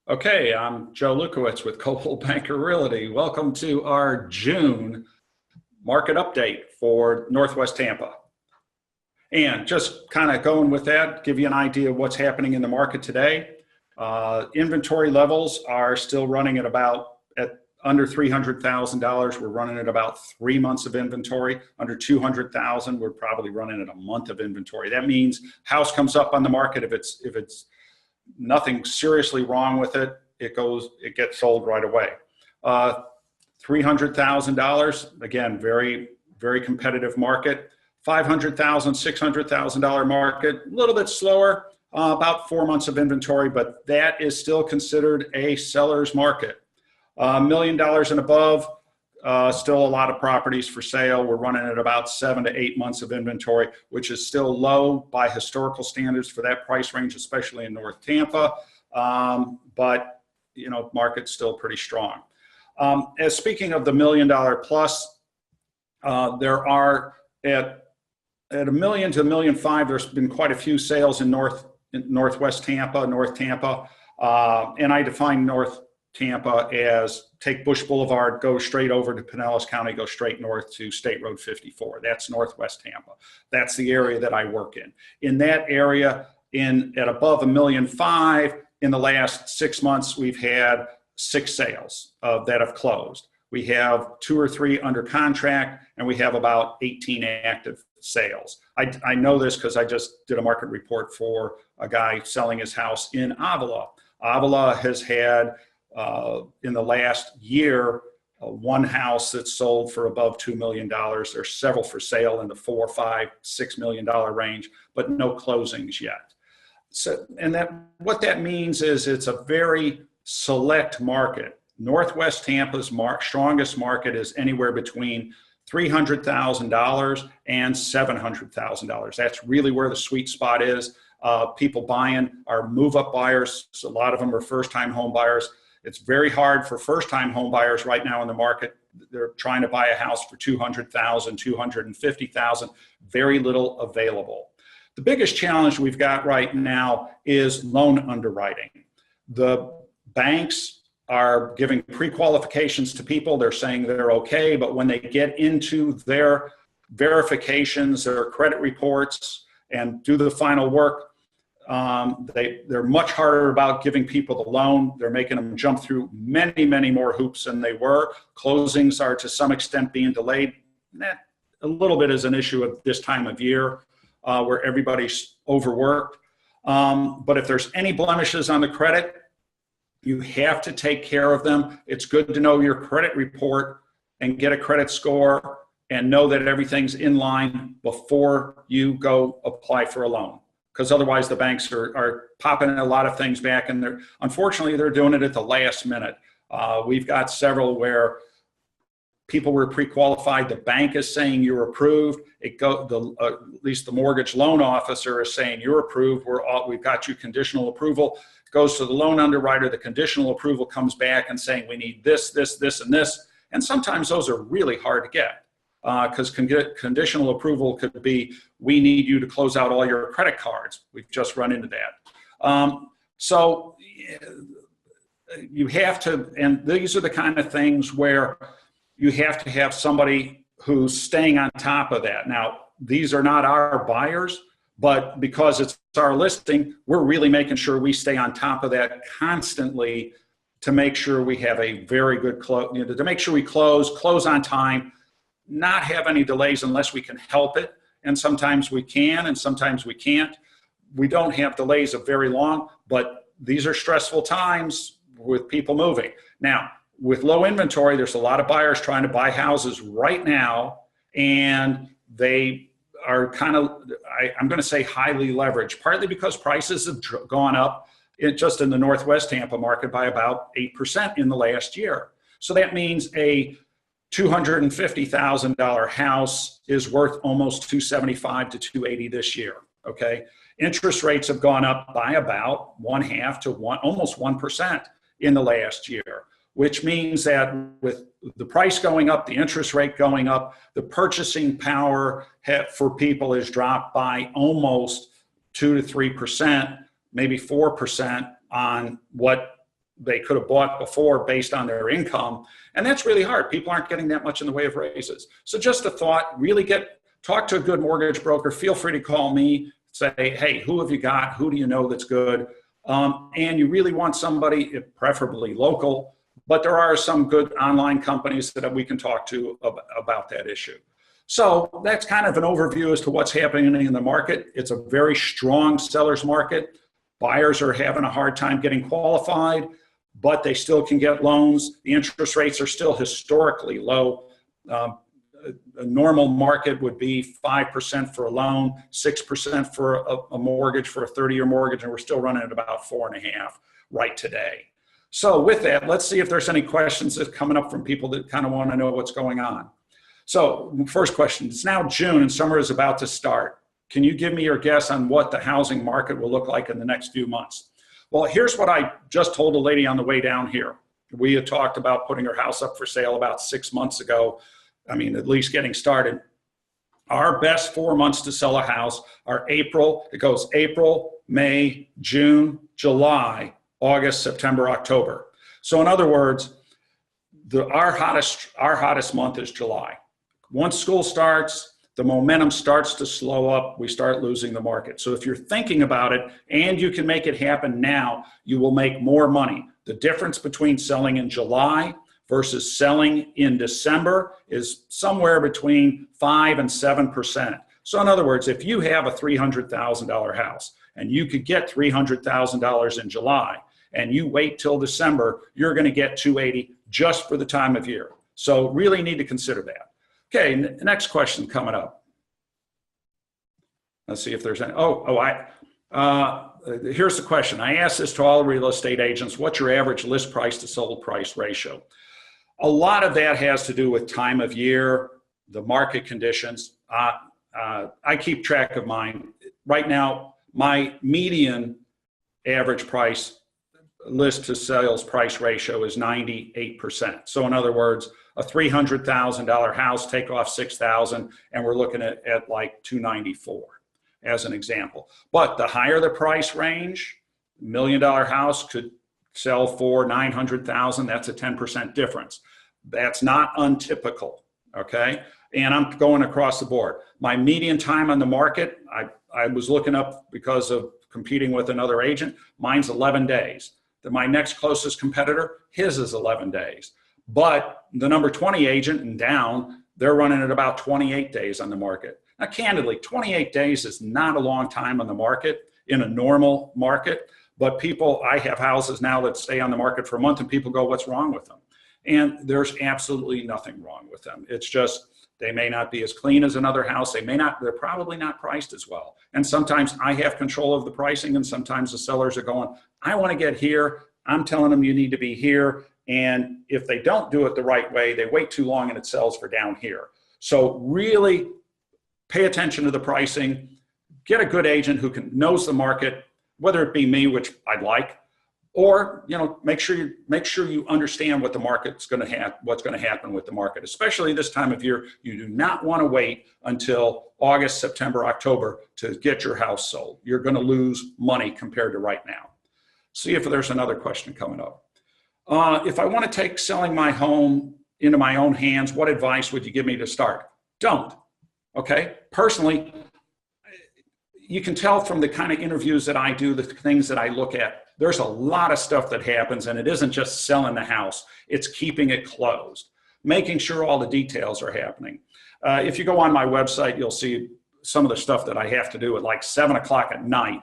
Okay, I'm Joe Lewkowicz with Coldwell Banker Realty. Welcome to our June market update for Northwest Tampa. And just kind of going with that, give you an idea of what's happening in the market today. Inventory levels are still running at under $300,000. We're running at about 3 months of inventory. Under 200,000, we're probably running at a month of inventory. That means house comes up on the market. If it's nothing seriously wrong with it, it gets sold right away. $300,000, again, very, very competitive market. $500,000, $600,000 market, a little bit slower, about 4 months of inventory, but that is still considered a seller's market. $1 million and above, still a lot of properties for sale. We're running at about 7 to 8 months of inventory, which is still low by historical standards for that price range, especially in North Tampa. But market's still pretty strong. As speaking of the $1 million plus, there are at $1 million to $1.5 million, there's been quite a few sales in Northwest Tampa, North Tampa, and I define North Tampa as take Bush Boulevard, go straight over to Pinellas County, go straight north to State Road 54. That's Northwest Tampa. That's the area that I work in. In that area, at above $1.5 million, in the last 6 months, we've had 6 sales that have closed. We have 2 or 3 under contract, and we have about 18 active sales. I know this because I just did a market report for a guy selling his house in Avila. Avila has had in the last year, one house that's sold for above $2 million. There's several for sale in the $4, $5, $6 million range, but no closings yet. So, what that means is it's a very select market. Northwest Tampa's strongest market is anywhere between $300,000 and $700,000. That's really where the sweet spot is. People buying are move-up buyers. So a lot of them are first-time home buyers. It's very hard for first-time home buyers right now in the market. They're trying to buy a house for $200,000, $250,000, very little available. The biggest challenge we've got right now is loan underwriting. The banks are giving pre-qualifications to people. They're saying they're okay, but when they get into their verifications, their credit reports, and do the final work, they're much harder about giving people the loan. They're making them jump through many, many more hoops than they were. Closings are to some extent being delayed. That a little bit is an issue at this time of year where everybody's overworked. But if there's any blemishes on the credit, you have to take care of them. It's good to know your credit report and get a credit score and know that everything's in line before you go apply for a loan. Because otherwise the banks are popping a lot of things back, and unfortunately they're doing it at the last minute. We've got several where people were pre-qualified. The bank is saying you're approved. At least the mortgage loan officer is saying you're approved. We've got you conditional approval. It goes to the loan underwriter. The conditional approval comes back and saying we need this, this, this, and this. And sometimes those are really hard to get. Because conditional approval could be, we need you to close out all your credit cards. We've just run into that. So you have to, and these are the kind of things where you have to have somebody who's staying on top of that. Now, these are not our buyers, but because it's our listing, we're really making sure we stay on top of that constantly to make sure we have a very good close, to make sure we close on time, not have any delays unless we can help it. And sometimes we can, and sometimes we can't. We don't have delays of very long, but these are stressful times with people moving. Now, with low inventory, there's a lot of buyers trying to buy houses right now, and they are kind of, I'm going to say highly leveraged, partly because prices have gone up just in the Northwest Tampa market by about 8% in the last year. So that means a $250,000 house is worth almost $275,000 to $280,000 this year. Okay, interest rates have gone up by about almost 1% in the last year, which means that with the price going up, the interest rate going up, the purchasing power for people has dropped by almost 2 to 3%, maybe 4% on what they could have bought before based on their income. And that's really hard. People aren't getting that much in the way of raises. So just a thought, really talk to a good mortgage broker. Feel free to call me, say, hey, who have you got? Who do you know that's good? And you really want somebody, preferably local, but there are some good online companies that we can talk to about that issue. So that's kind of an overview as to what's happening in the market. It's a very strong seller's market. Buyers are having a hard time getting qualified, but they still can get loans. The interest rates are still historically low. A normal market would be 5% for a loan, 6% for a mortgage, for a 30-year mortgage, and we're still running at about 4.5 right today. So with that, let's see if there's any questions that are coming up from people that kind of want to know what's going on. So first question, it's now June and summer is about to start. Can you give me your guess on what the housing market will look like in the next few months? Well, here's what I just told a lady on the way down here. We had talked about putting her house up for sale about 6 months ago. I mean, at least getting started. Our best 4 months to sell a house are April. It goes April, May, June, July, August, September, October. So in other words, our hottest month is July. Once school starts, the momentum starts to slow up, we start losing the market. So if you're thinking about it and you can make it happen now, you will make more money. The difference between selling in July versus selling in December is somewhere between 5 and 7%. So in other words, if you have a $300,000 house and you could get $300,000 in July and you wait till December, you're going to get $280 just for the time of year. So really need to consider that. Okay, next question coming up. Let's see if there's any. Here's the question. I asked this to all real estate agents. What's your average list price to sold price ratio? A lot of that has to do with time of year, the market conditions. I keep track of mine. Right now, my median average price list to sales price ratio is 98%. So in other words, a $300,000 house, take off $6,000, and we're looking at like $294 as an example. But the higher the price range, $1 million house could sell for $900,000. That's a 10% difference. That's not untypical, okay? And I'm going across the board. My median time on the market, I was looking up because of competing with another agent. Mine's 11 days. My next closest competitor, his is 11 days. But the number 20 agent and down, they're running at about 28 days on the market. Now, candidly, 28 days is not a long time on the market in a normal market, but I have houses now that stay on the market for a month and people go, what's wrong with them? And there's absolutely nothing wrong with them. It's just, they may not be as clean as another house. They're probably not priced as well. And sometimes I have control of the pricing and sometimes the sellers are going, I want to get here. I'm telling them you need to be here. And if they don't do it the right way, they wait too long and it sells for down here. So really pay attention to the pricing, get a good agent who knows the market, whether it be me, which I'd like, or make sure you understand what the market's going to have, what's going to happen with the market, especially this time of year. You do not want to wait until August, September, October to get your house sold. You're going to lose money compared to right now. See if there's another question coming up. If I want to take selling my home into my own hands, what advice would you give me to start? Don't. Okay. Personally, you can tell from the kind of interviews that I do, the things that I look at, there's a lot of stuff that happens, and it isn't just selling the house. It's keeping it closed, making sure all the details are happening. If you go on my website, you'll see some of the stuff that I have to do at like 7 o'clock at night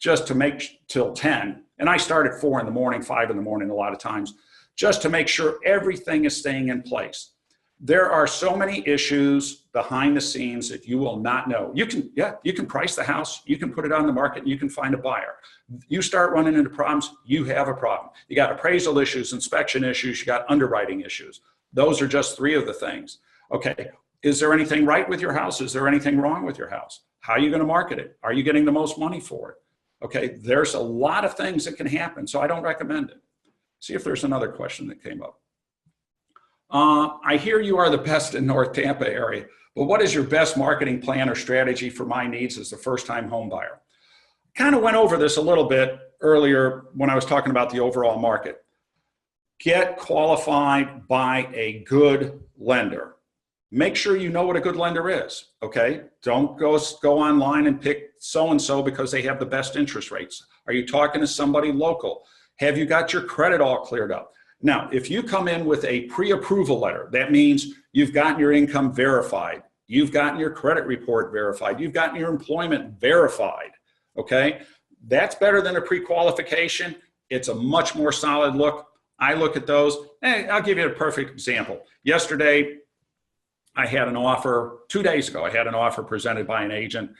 just to make till 10. And I start at 4 in the morning, 5 in the morning a lot of times, just to make sure everything is staying in place. There are so many issues behind the scenes that you will not know. You can price the house, you can put it on the market, and you can find a buyer. You start running into problems, you have a problem. You got appraisal issues, inspection issues, you got underwriting issues. Those are just 3 of the things. Okay, is there anything right with your house? Is there anything wrong with your house? How are you going to market it? Are you getting the most money for it? Okay, there's a lot of things that can happen, so I don't recommend it. See if there's another question that came up. I hear you are the best in North Tampa area, but what is your best marketing plan or strategy for my needs as a first-time home buyer? Kind of went over this a little bit earlier when I was talking about the overall market. Get qualified by a good lender. Make sure you know what a good lender is, okay? Don't go online and pick so-and-so because they have the best interest rates. Are you talking to somebody local? Have you got your credit all cleared up? Now, if you come in with a pre-approval letter, that means you've gotten your income verified, you've gotten your credit report verified, you've gotten your employment verified, okay? That's better than a pre-qualification. It's a much more solid look. I look at those. Hey, I'll give you a perfect example. Yesterday, I had an offer, 2 days ago, I had an offer presented by an agent.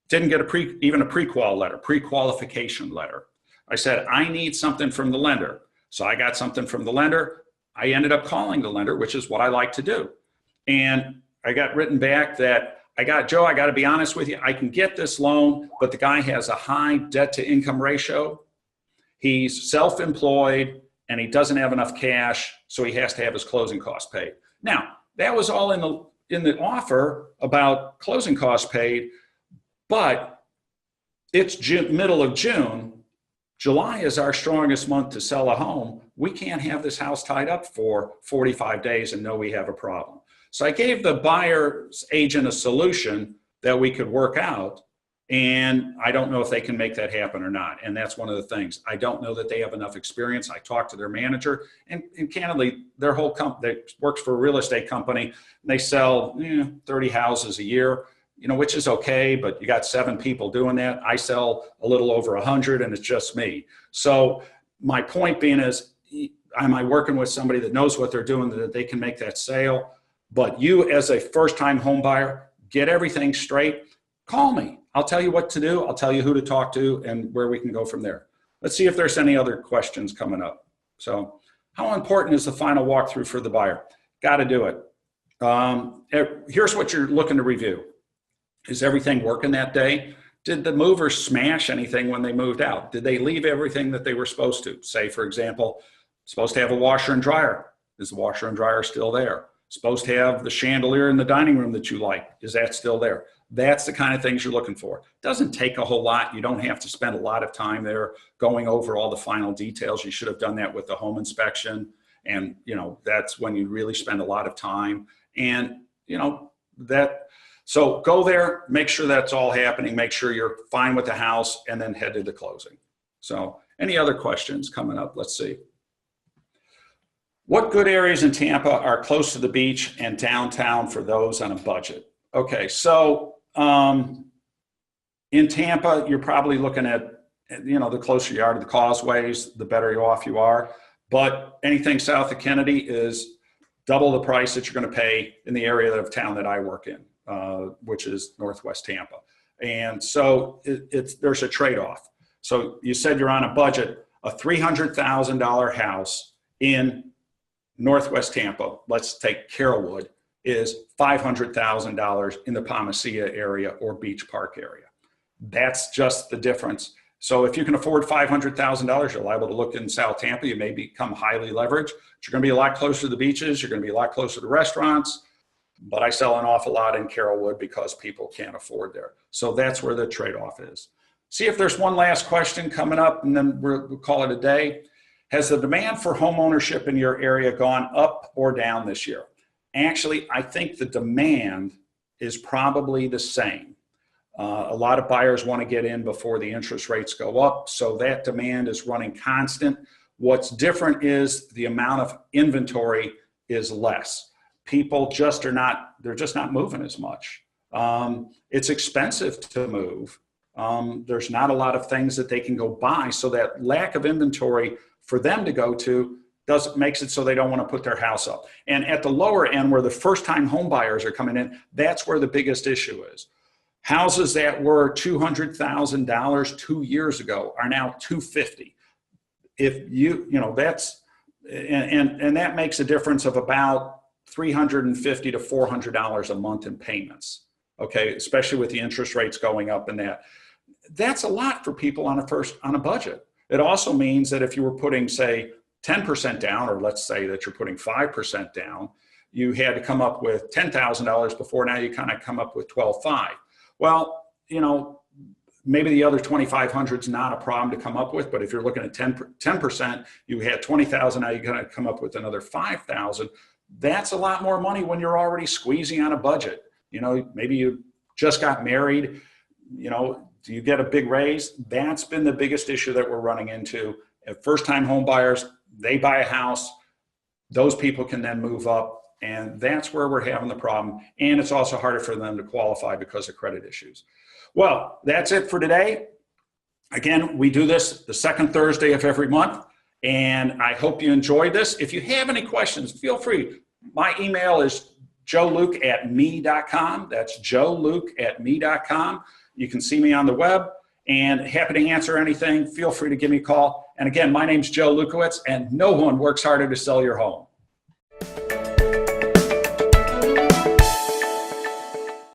Didn't get even a pre-qual letter, pre-qualification letter. I said, I need something from the lender. So I got something from the lender. I ended up calling the lender, which is what I like to do. And I got written back that, Joe, I got to be honest with you, I can get this loan, but the guy has a high debt to income ratio. He's self-employed and he doesn't have enough cash, so he has to have his closing costs paid. Now, that was all in the offer about closing costs paid, but it's middle of June. July is our strongest month to sell a home. We can't have this house tied up for 45 days and know we have a problem. So I gave the buyer's agent a solution that we could work out, and I don't know if they can make that happen or not. And that's one of the things. I don't know that they have enough experience. I talked to their manager, and candidly, their whole company works for a real estate company. And they sell 30 houses a year, which is okay, but you got 7 people doing that. I sell a little over 100, and it's just me. So my point being is, am I working with somebody that knows what they're doing, that they can make that sale? But you, as a first-time home buyer, get everything straight. Call me. I'll tell you what to do. I'll tell you who to talk to and where we can go from there. Let's see if there's any other questions coming up. So how important is the final walkthrough for the buyer? Got to do it. Here's what you're looking to review. Is everything working that day? Did the movers smash anything when they moved out? Did they leave everything that they were supposed to? Say, for example, supposed to have a washer and dryer. Is the washer and dryer still there? Supposed to have the chandelier in the dining room that you like. Is that still there? That's the kind of things you're looking for. Doesn't take a whole lot. You don't have to spend a lot of time there going over all the final details. You should have done that with the home inspection. And, that's when you really spend a lot of time. And, so go there, make sure that's all happening, make sure you're fine with the house, and then head to the closing. So any other questions coming up? Let's see. What good areas in Tampa are close to the beach and downtown for those on a budget? Okay, so in Tampa, you're probably looking at, the closer you are to the causeways, the better off you are. But anything south of Kennedy is double the price that you're going to pay in the area of town that I work in, which is Northwest Tampa. And so there's a trade-off. So you said you're on a budget, a $300,000 house in Northwest Tampa, let's take Carrollwood, is $500,000 in the Palmacia area or Beach Park area. That's just the difference. So if you can afford $500,000, you're liable to look in South Tampa. You may become highly leveraged. You're going to be a lot closer to the beaches. You're going to be a lot closer to restaurants. But I sell an awful lot in Carrollwood because people can't afford there. So that's where the trade-off is. See if there's one last question coming up, and then we'll call it a day. Has the demand for home ownership in your area gone up or down this year? Actually, I think the demand is probably the same. A lot of buyers want to get in before the interest rates go up, so that demand is running constant. What's different is the amount of inventory is less. People just they're just not moving as much. It's expensive to move. There's not a lot of things that they can go buy, so that lack of inventory for them to go to makes it so they don't want to put their house up. And at the lower end, where the first-time home buyers are coming in, that's where the biggest issue is. Houses that were $200,000 2 years ago are now $250,000. If that's and that makes a difference of about $350 to $400 a month in payments. Okay, especially with the interest rates going up and that's a lot for people on a budget. It also means that if you were putting, say, 10% down, or let's say that you're putting 5% down, you had to come up with $10,000 before. Now you kind of come up with $12,500. Well, maybe the other 2,500 is not a problem to come up with, but if you're looking at 10%, you had 20,000, now you're going to come up with another 5,000. That's a lot more money when you're already squeezing on a budget. You know, maybe you just got married, you know, do you get a big raise? That's been the biggest issue that we're running into. First-time home buyers, they buy a house, those people can then move up, and that's where we're having the problem. And it's also harder for them to qualify because of credit issues. Well, that's it for today. Again, we do this the second Thursday of every month, and I hope you enjoyed this. If you have any questions, feel free. My email is joeluke@me.com. That's joeluke@me.com. You can see me on the web, and happy to answer anything. Feel free to give me a call. And again, my name's Joe Lewkowicz, and no one works harder to sell your home.